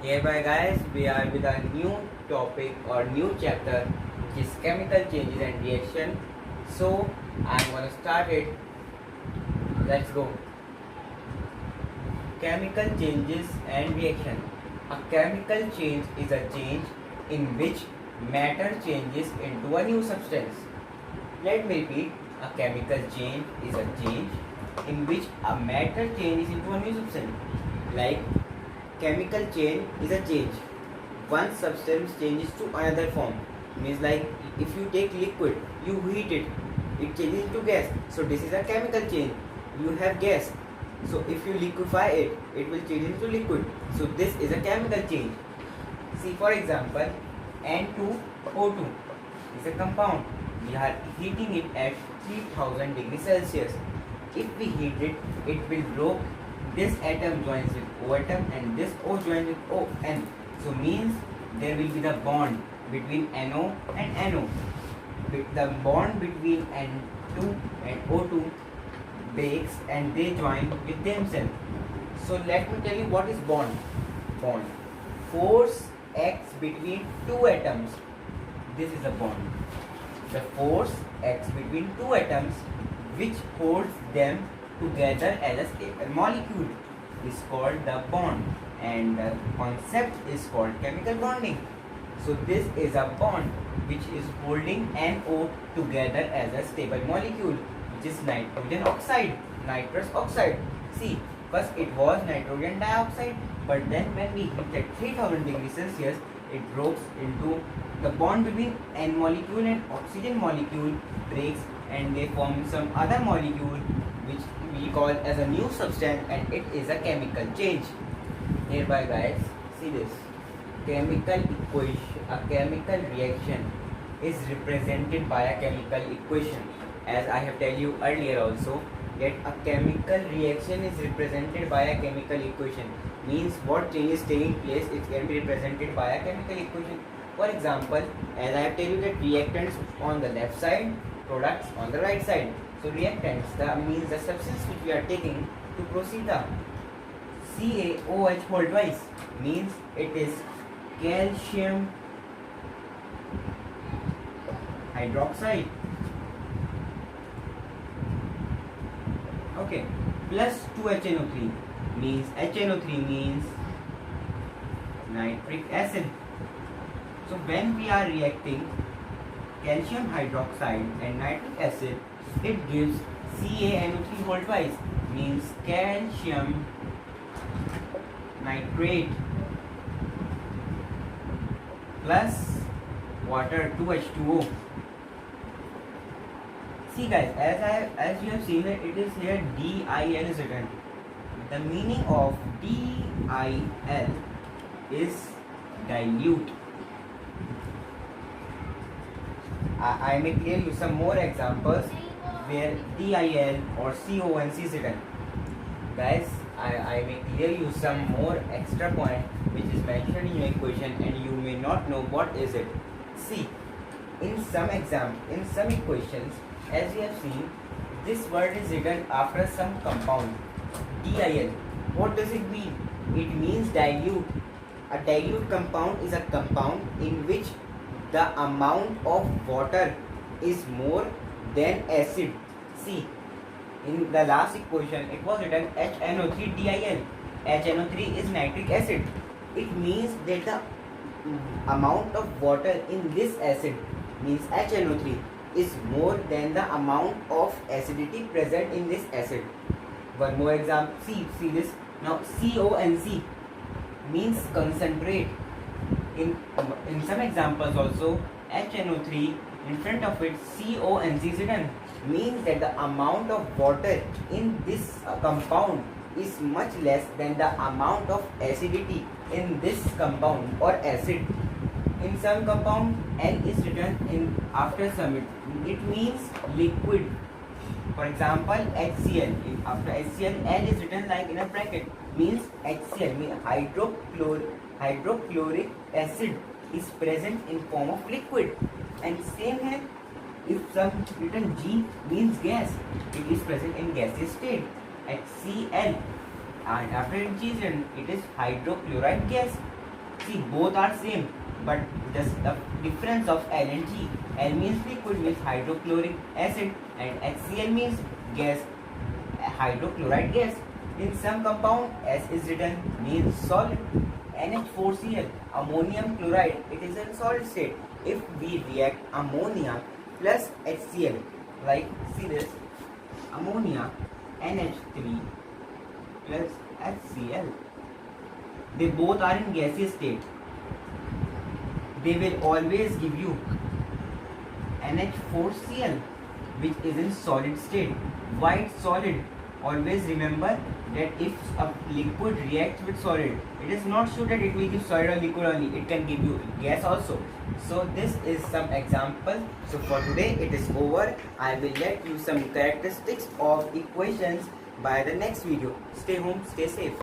Hereby guys, we are with a new topic or new chapter which is chemical changes and reaction. So I'm gonna start it. Let's go. Chemical changes and reaction. A chemical change is a change in which matter changes into a new substance. Let me repeat. A chemical change is a change in which a matter changes into a new substance. Like chemical change is a change. One substance changes to another form. Means like if you take liquid, you heat it, it changes into gas. So this is a chemical change. You have gas. So if you liquefy it, it will change into liquid. So this is a chemical change. See for example, N2O2 is a compound. We are heating it at 3000 degrees Celsius. If we heat it, it will break. This atom joins with O atom and this O joins with ON. So means there will be the bond between NO and NO. The bond between N2 and O2 breaks and they join with themselves. So let me tell you what is bond. Bond. Force acts between two atoms. This is a bond. The force acts between two atoms which holds them together as a stable molecule is called the bond, and the concept is called chemical bonding. So this is a bond which is holding NO together as a stable molecule, which is nitrogen oxide, nitrous oxide. See, first it was nitrogen dioxide, but then when we heat at 3000 degrees Celsius, it breaks into the bond between N molecule and oxygen molecule breaks and they form some other molecule which we call as a new substance, and it is a chemical change. Hereby guys, see this. Chemical equation, a chemical reaction is represented by a chemical equation. As I have told you earlier also, that a chemical reaction is represented by a chemical equation. Means what change is taking place, it can be represented by a chemical equation. For example, as I have told you that reactants on the left side, products on the right side. So reactants, means the substance which we are taking to proceed the CaOH whole twice, means it is calcium hydroxide. Okay, plus 2HNO3 means HNO3 means nitric acid. So when we are reacting calcium hydroxide and nitric acid, it gives CaNO3 whole twice, means calcium nitrate plus water 2H2O. See guys, as you have seen that it is here DIL is written. The meaning of DIL is dilute. I may clear you some more examples where DIL or CONC is written. Guys, I may clear you some more extra point which is mentioned in your equation and you may not know what is it. See, in some equations, as you have seen, this word is written after some compound. DIL. What does it mean? It means dilute. A dilute compound is a compound in which the amount of water is more than acid. See, in the last equation, it was written HNO3 DIL. HNO3 is nitric acid. It means that the amount of water in this acid, means HNO3, is more than the amount of acidity present in this acid. One more example. See this. Now CONC means concentrate. In some examples also, HNO3 in front of it CONC is written, means that the amount of water in this compound is much less than the amount of acidity in this compound or acid. In some compound N is written in after summit. It means liquid. For example, HCl. After HCl, L is written like in a bracket. Means HCl, means hydrochloric acid is present in form of liquid. And same here, if some written G means gas, it is present in gaseous state. HCl, and after G is written, it is hydrochloride gas. See, both are same, but just the difference of L and G. L means liquid, means hydrochloric acid, and HCl means gas, hydrochloride gas. In some compound, S is written, means solid. NH4Cl, ammonium chloride, it is in solid state. If we react ammonia plus HCl, like see this, ammonia NH3 plus HCl, they both are in gaseous state. They will always give you NH4Cl, which is in solid state. Why it's solid? Always remember that if a liquid reacts with solid, it is not sure that it will give solid or liquid only, it can give you gas also. So this is some example. So for today it is over. I will let you some characteristics of equations by the next video. Stay home, stay safe.